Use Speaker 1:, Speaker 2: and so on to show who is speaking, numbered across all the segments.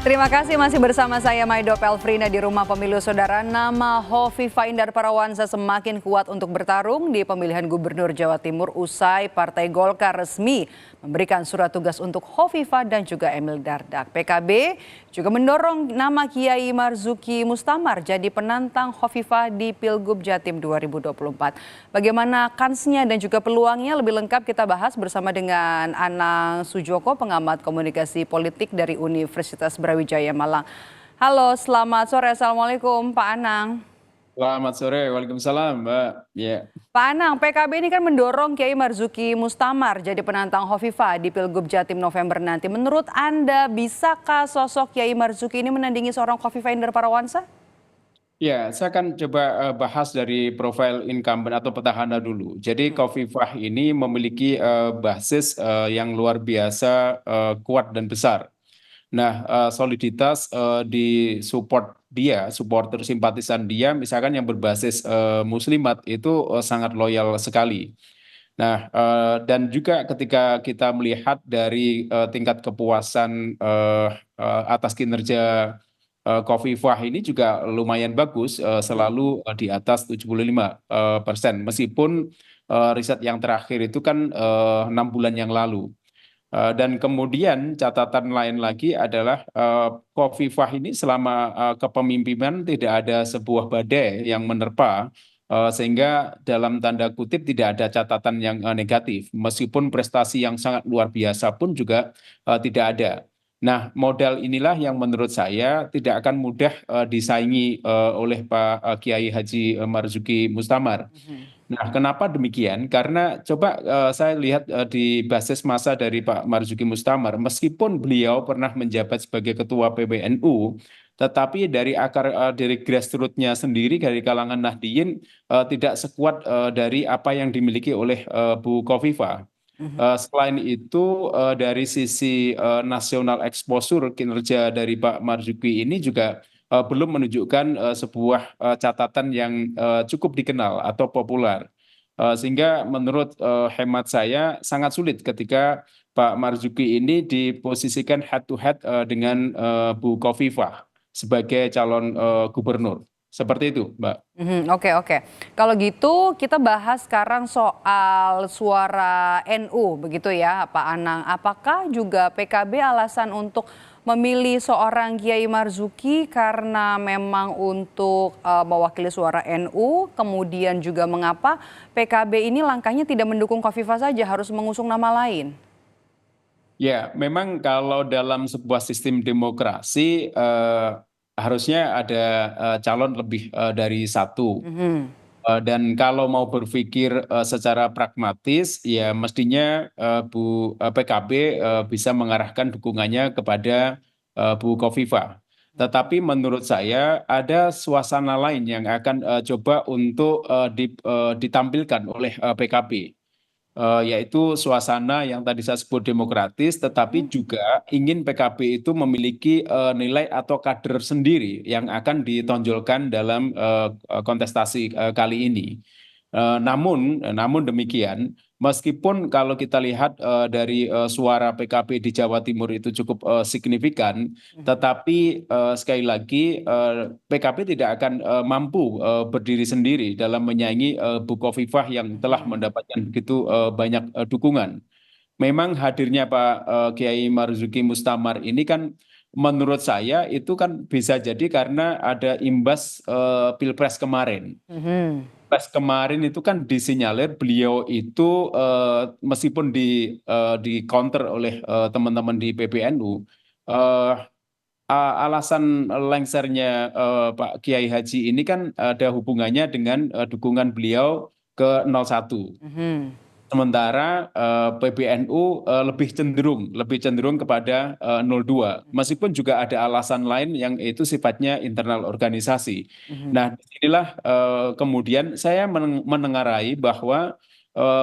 Speaker 1: Terima kasih masih bersama saya Maido Pelfrina di Rumah Pemilu Saudara. Nama Hovifah Indar Parawansa semakin kuat untuk bertarung di pemilihan Gubernur Jawa Timur usai Partai Golkar resmi memberikan surat tugas untuk Hovifah dan juga Emil Dardak. PKB juga mendorong nama Kiai Marzuki Mustamar jadi penantang Hovifah di Pilgub Jatim 2024. Bagaimana kansnya dan juga peluangnya lebih lengkap kita bahas bersama dengan Anang Sujoko, pengamat komunikasi politik dari Universitas Brawijaya Malang. Halo, selamat sore. Assalamualaikum Pak Anang.
Speaker 2: Selamat sore, Waalaikumsalam Mbak. Ya,
Speaker 1: Pak Anang, PKB ini kan mendorong Kiai Marzuki Mustamar jadi penantang Hovifah di Pilgub Jatim November nanti. Menurut Anda, bisakah sosok Kiai Marzuki ini menandingi seorang Hovifah Indar Parawansa?
Speaker 2: ya, saya akan coba bahas dari profil incumbent atau petahana dulu. Jadi Khofifah ini memiliki basis yang luar biasa kuat dan besar. Nah, soliditas di support dia, supporter simpatisan dia, misalkan yang berbasis Muslimat itu sangat loyal sekali. Nah, dan juga ketika kita melihat dari tingkat kepuasan atas kinerja Khofifah ini juga lumayan bagus, selalu di atas 75%, meskipun riset yang terakhir itu kan 6 bulan yang lalu. Dan kemudian catatan lain lagi adalah Khofifah ini selama kepemimpinan tidak ada sebuah badai yang menerpa, sehingga dalam tanda kutip tidak ada catatan yang negatif, meskipun prestasi yang sangat luar biasa pun juga tidak ada. Nah, modal inilah yang menurut saya tidak akan mudah disaingi oleh Pak Kiai Haji Marzuki Mustamar. Nah, kenapa demikian? Karena coba saya lihat di basis massa dari Pak Marzuki Mustamar, meskipun beliau pernah menjabat sebagai ketua PBNU, tetapi dari akar dari grassroots-nya sendiri dari kalangan Nahdliyin tidak sekuat dari apa yang dimiliki oleh Bu Khofifah. Selain itu dari sisi nasional exposure kinerja dari Pak Marzuki ini juga belum menunjukkan sebuah catatan yang cukup dikenal atau populer. Sehingga menurut hemat saya sangat sulit ketika Pak Marzuki ini diposisikan head to head dengan Bu Khofifah sebagai calon gubernur. Seperti itu, Mbak.
Speaker 1: Oke, oke. Kalau gitu kita bahas sekarang soal suara NU begitu ya Pak Anang. Apakah juga PKB alasan untuk memilih seorang Kiai Marzuki karena memang untuk mewakili suara NU, kemudian juga mengapa PKB ini langkahnya tidak mendukung Khofifah saja, harus mengusung nama lain?
Speaker 2: Ya, memang kalau dalam sebuah sistem demokrasi harusnya ada calon lebih dari satu. Dan kalau mau berpikir secara pragmatis, ya mestinya PKB bisa mengarahkan dukungannya kepada Bu Khofifah. Tetapi menurut saya ada suasana lain yang akan coba untuk ditampilkan oleh PKB, yaitu suasana yang tadi saya sebut demokratis, tetapi juga ingin PKB itu memiliki nilai atau kader sendiri yang akan ditonjolkan dalam kontestasi kali ini. Namun demikian, meskipun kalau kita lihat dari suara PKB di Jawa Timur itu cukup signifikan, tetapi sekali lagi PKB tidak akan mampu berdiri sendiri dalam menyaingi Bu Khofifah yang telah mendapatkan begitu banyak dukungan. Memang hadirnya Pak Kiai Marzuki Mustamar ini kan menurut saya itu kan bisa jadi karena ada imbas Pilpres kemarin. Pilpres kemarin itu kan disinyalir beliau itu meskipun di counter oleh teman-teman di PBNU, eh, alasan lengsernya Pak Kiai Haji ini kan ada hubungannya dengan dukungan beliau ke 01. Sementara PBNU lebih cenderung kepada 02. Meskipun juga ada alasan lain yang itu sifatnya internal organisasi. Nah, disinilah kemudian saya menengarai bahwa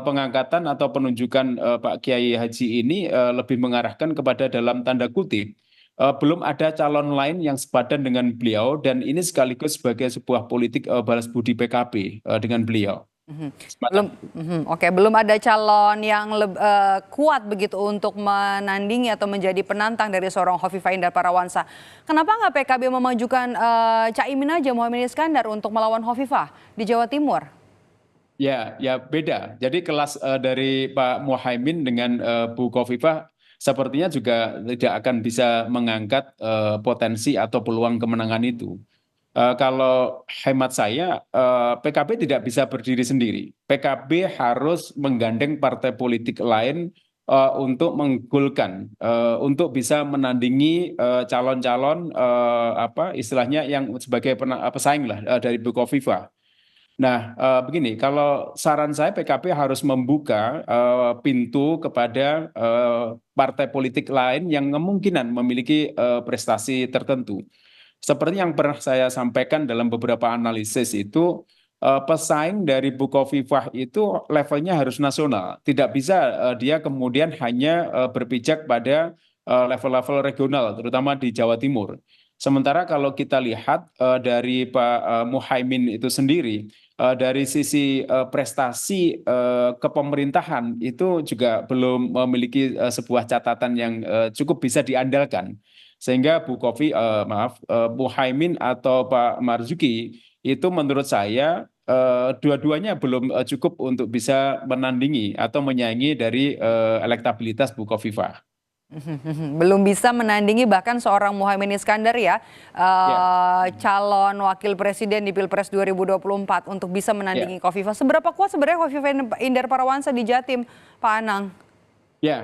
Speaker 2: pengangkatan atau penunjukan Pak Kiai Haji ini lebih mengarahkan kepada dalam tanda kutip belum ada calon lain yang sepadan dengan beliau, dan ini sekaligus sebagai sebuah politik balas budi PKB dengan beliau.
Speaker 1: Mhm.
Speaker 2: Semacam
Speaker 1: Belum
Speaker 2: itu.
Speaker 1: oke, belum ada calon yang kuat begitu untuk menandingi atau menjadi penantang dari seorang Hovifah Indar Parawansa. Kenapa nggak PKB memajukan, Caimin aja, Mohaimin Iskandar untuk melawan Hovifah di Jawa Timur?
Speaker 2: Ya, ya beda. Jadi kelas dari Pak Muhaimin dengan Bu Khofifah sepertinya juga tidak akan bisa mengangkat potensi atau peluang kemenangan itu. Kalau hemat saya, PKB tidak bisa berdiri sendiri. PKB harus menggandeng partai politik lain untuk menggulkan, untuk bisa menandingi calon-calon apa istilahnya yang sebagai pesaing lah dari Bu Khofifah. Nah, begini, kalau saran saya PKB harus membuka pintu kepada partai politik lain yang kemungkinan memiliki prestasi tertentu. Seperti yang pernah saya sampaikan dalam beberapa analisis itu, pesaing dari Bukovifah itu levelnya harus nasional. Tidak bisa dia kemudian hanya berpijak pada level-level regional, terutama di Jawa Timur. Sementara kalau kita lihat dari Pak Muhaimin itu sendiri, dari sisi prestasi kepemerintahan itu juga belum memiliki sebuah catatan yang cukup bisa diandalkan. Sehingga Muhaimin atau Pak Marzuki itu menurut saya dua-duanya belum cukup untuk bisa menandingi atau menyaingi dari elektabilitas Bukovifa.
Speaker 1: Belum bisa menandingi bahkan seorang Mohaimin Iskandar ya,
Speaker 2: Ya,
Speaker 1: calon wakil presiden di Pilpres 2024 untuk bisa
Speaker 2: ya,
Speaker 1: menandingi Khofifah. Seberapa kuat sebenarnya Khofifah Indar Parawansa di Jatim, Pak Anang?
Speaker 2: ya.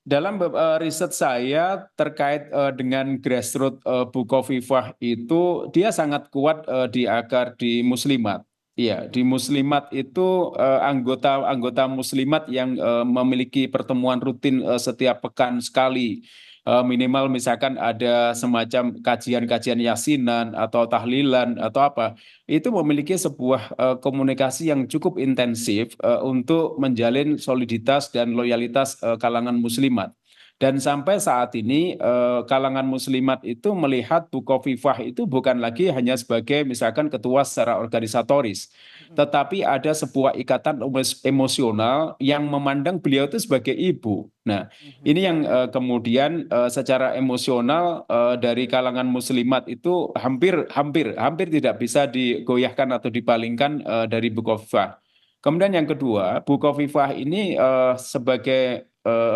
Speaker 2: Dalam riset saya terkait dengan grassroots Bukovifah itu dia sangat kuat di akar di Muslimat. Iya, di Muslimat itu anggota-anggota Muslimat yang memiliki pertemuan rutin setiap pekan sekali. Minimal misalkan ada semacam kajian-kajian yasinan atau tahlilan atau apa. Itu memiliki sebuah komunikasi yang cukup intensif untuk menjalin soliditas dan loyalitas kalangan Muslimat. Dan sampai saat ini kalangan Muslimat itu melihat Bukovifah itu bukan lagi hanya sebagai misalkan ketua secara organisatoris, tetapi ada sebuah ikatan emosional yang memandang beliau itu sebagai ibu. Nah, ini yang kemudian secara emosional dari kalangan Muslimat itu hampir hampir hampir tidak bisa digoyahkan atau dipalingkan dari Bukovifah. Kemudian yang kedua, Bukovifah ini sebagai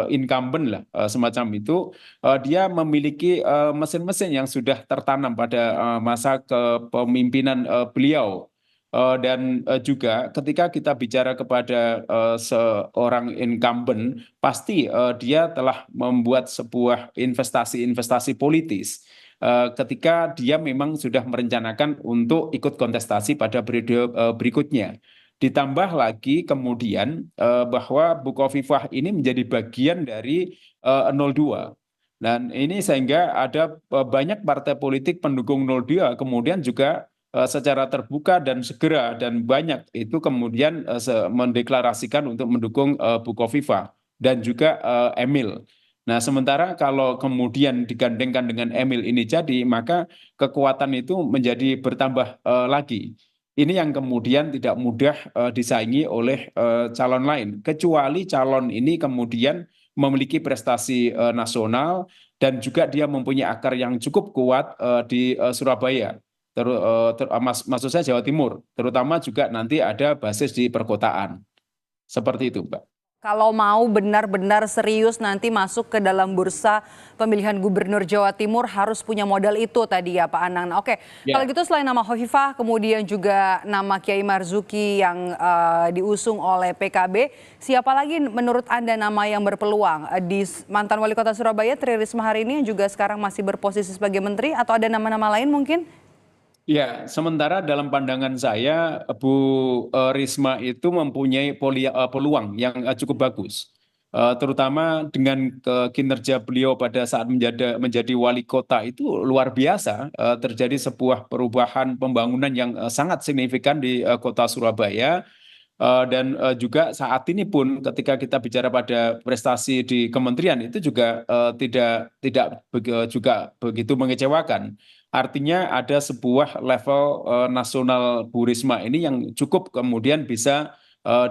Speaker 2: incumbent lah semacam itu, dia memiliki mesin-mesin yang sudah tertanam pada masa kepemimpinan beliau. Dan juga ketika kita bicara kepada seorang incumbent, pasti dia telah membuat sebuah investasi-investasi politis. Ketika dia memang sudah merencanakan untuk ikut kontestasi pada periode berikutnya. Ditambah lagi kemudian bahwa Bukovifah ini menjadi bagian dari 02. Dan ini sehingga ada banyak partai politik pendukung 02 kemudian juga secara terbuka dan segera dan banyak itu kemudian mendeklarasikan untuk mendukung Bukovifah dan juga Emil. Nah, sementara kalau kemudian digandengkan dengan Emil ini jadi, maka kekuatan itu menjadi bertambah lagi. Ini yang kemudian tidak mudah disaingi oleh calon lain, kecuali calon ini kemudian memiliki prestasi nasional dan juga dia mempunyai akar yang cukup kuat di Surabaya. Maksud saya Jawa Timur, terutama juga nanti ada basis di perkotaan. Seperti itu, Mbak.
Speaker 1: Kalau mau benar-benar serius nanti masuk ke dalam bursa pemilihan gubernur Jawa Timur harus punya modal itu tadi ya Pak Anang. Nah, oke, kalau
Speaker 2: Ya.
Speaker 1: gitu selain nama Hovifah kemudian juga nama Kiai Marzuki yang diusung oleh PKB, siapa lagi menurut Anda nama yang berpeluang di mantan wali kota Surabaya Tri Risma hari ini yang juga sekarang masih berposisi sebagai menteri atau ada nama-nama lain mungkin?
Speaker 2: Ya, sementara dalam pandangan saya, Bu Risma itu mempunyai peluang yang cukup bagus. Terutama dengan kinerja beliau pada saat menjadi wali kota itu luar biasa. Terjadi sebuah perubahan pembangunan yang sangat signifikan di kota Surabaya. Dan juga saat ini pun ketika kita bicara pada prestasi di kementerian itu juga juga begitu mengecewakan. Artinya ada sebuah level nasional Bu Risma ini yang cukup kemudian bisa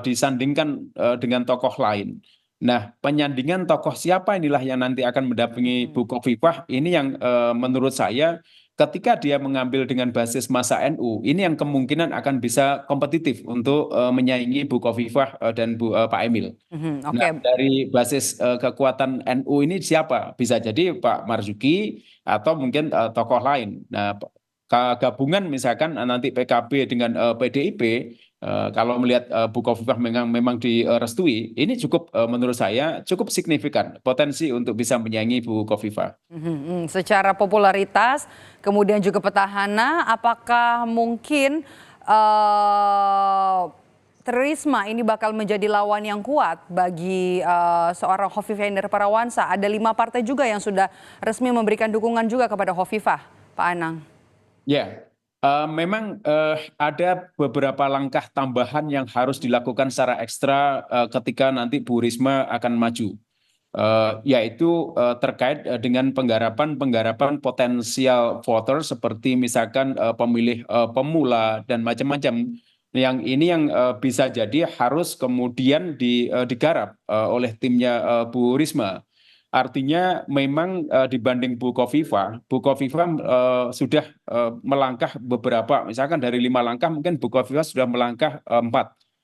Speaker 2: disandingkan dengan tokoh lain. Nah, penyandingan tokoh siapa inilah yang nanti akan mendampingi Bu Khofifah ini yang menurut saya ketika dia mengambil dengan basis masa NU, ini yang kemungkinan akan bisa kompetitif untuk menyaingi Bu Khofifah dan Pak Emil. Nah,
Speaker 1: Oke.
Speaker 2: dari basis kekuatan NU ini siapa? Bisa jadi Pak Marzuki atau mungkin tokoh lain. Nah, gabungan misalkan nanti PKB dengan PDIP, kalau melihat Bu Khofifah memang direstui, ini cukup menurut saya cukup signifikan potensi untuk bisa menyaingi Bu Khofifah.
Speaker 1: Secara popularitas, kemudian juga petahana, apakah mungkin Risma ini bakal menjadi lawan yang kuat bagi seorang Hovifah Indar Parawansa? Ada 5 partai juga yang sudah resmi memberikan dukungan juga kepada Hovifah, Pak Anang.
Speaker 2: Ya, memang ada beberapa langkah tambahan yang harus dilakukan secara ekstra ketika nanti Bu Risma akan maju. Yaitu terkait dengan penggarapan potensial voter seperti misalkan pemilih pemula dan macam-macam. Yang ini yang bisa jadi harus kemudian digarap oleh timnya Bu Risma. Artinya memang dibanding Bu Khofifah sudah melangkah beberapa, misalkan dari 5 langkah mungkin Bu Khofifah sudah melangkah 4.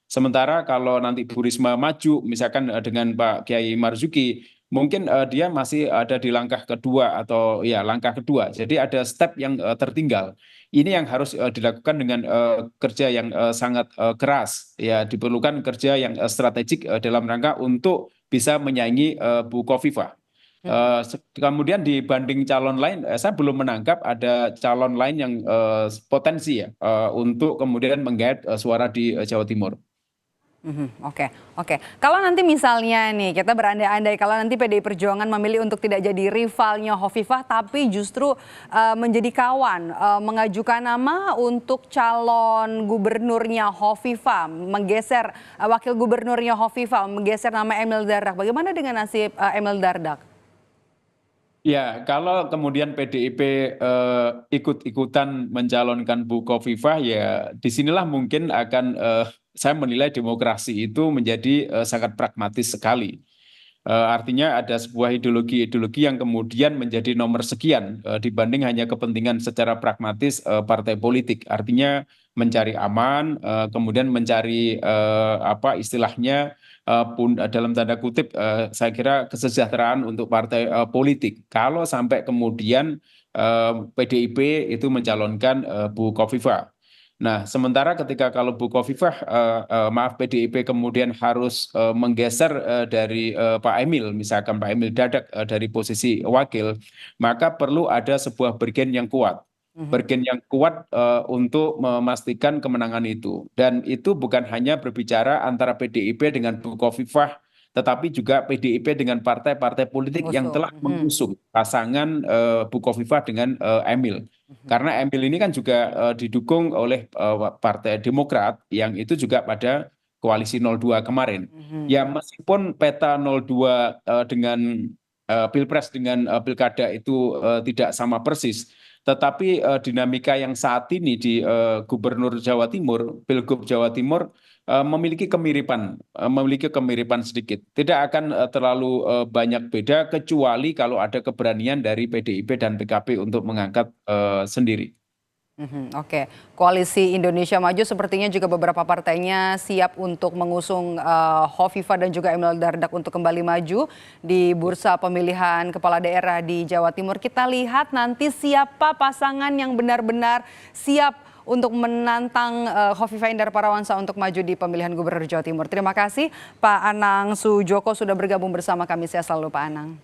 Speaker 2: Sementara kalau nanti Bu Risma maju, misalkan dengan Pak Kiai Marzuki, mungkin dia masih ada di langkah kedua atau ya langkah kedua. Jadi ada step yang tertinggal. Ini yang harus dilakukan dengan kerja yang sangat keras. Ya diperlukan kerja yang strategik dalam rangka untuk bisa menyaingi Bu Khofifah. Kemudian dibanding calon lain, saya belum menangkap ada calon lain yang potensi ya untuk kemudian menggait suara di Jawa Timur.
Speaker 1: Oke, oke. Kalau nanti misalnya nih kita berandai-andai kalau nanti PDI Perjuangan memilih untuk tidak jadi rivalnya Hovifah tapi justru menjadi kawan, mengajukan nama untuk calon gubernurnya Hovifah, menggeser wakil gubernurnya Hovifah, menggeser nama Emil Dardak. Bagaimana dengan nasib Emil Dardak?
Speaker 2: Ya, kalau kemudian PDIP ikut-ikutan mencalonkan Bu Khofifah, ya disinilah mungkin akan saya menilai demokrasi itu menjadi sangat pragmatis sekali. Artinya ada sebuah ideologi-ideologi yang kemudian menjadi nomor sekian dibanding hanya kepentingan secara pragmatis partai politik. Artinya mencari aman, kemudian mencari apa istilahnya pun dalam tanda kutip saya kira kesejahteraan untuk partai politik. Kalau sampai kemudian PDIP itu mencalonkan Bu Khofifah. Nah, sementara ketika kalau Bu Khofifah, maaf PDIP kemudian harus menggeser dari Pak Emil, misalkan Pak Emil Dadak dari posisi wakil, maka perlu ada sebuah bergen yang kuat. Bergen yang kuat untuk memastikan kemenangan itu. Dan itu bukan hanya berbicara antara PDIP dengan Bu Khofifah, tetapi juga PDIP dengan partai-partai politik yang
Speaker 1: Mengusung.
Speaker 2: telah mengusung pasangan Bu Khofifah dengan Emil. Karena Emil ini kan juga didukung oleh Partai Demokrat yang itu juga pada koalisi 02 kemarin. Ya meskipun peta 02 dengan Pilpres dengan Pilkada itu tidak sama persis, tetapi dinamika yang saat ini di Gubernur Jawa Timur, Pilgub Jawa Timur memiliki kemiripan sedikit. Tidak akan terlalu banyak beda kecuali kalau ada keberanian dari PDIP dan PKB untuk mengangkat sendiri.
Speaker 1: Oke, Koalisi Indonesia Maju sepertinya juga beberapa partainya siap untuk mengusung Hovifah dan juga Emil Dardak untuk kembali maju di bursa pemilihan kepala daerah di Jawa Timur. Kita lihat nanti siapa pasangan yang benar-benar siap untuk menantang Hovifah Indar Parawansa untuk maju di pemilihan Gubernur Jawa Timur. Terima kasih Pak Anang Sujoko sudah bergabung bersama kami. Sehat selalu Pak Anang.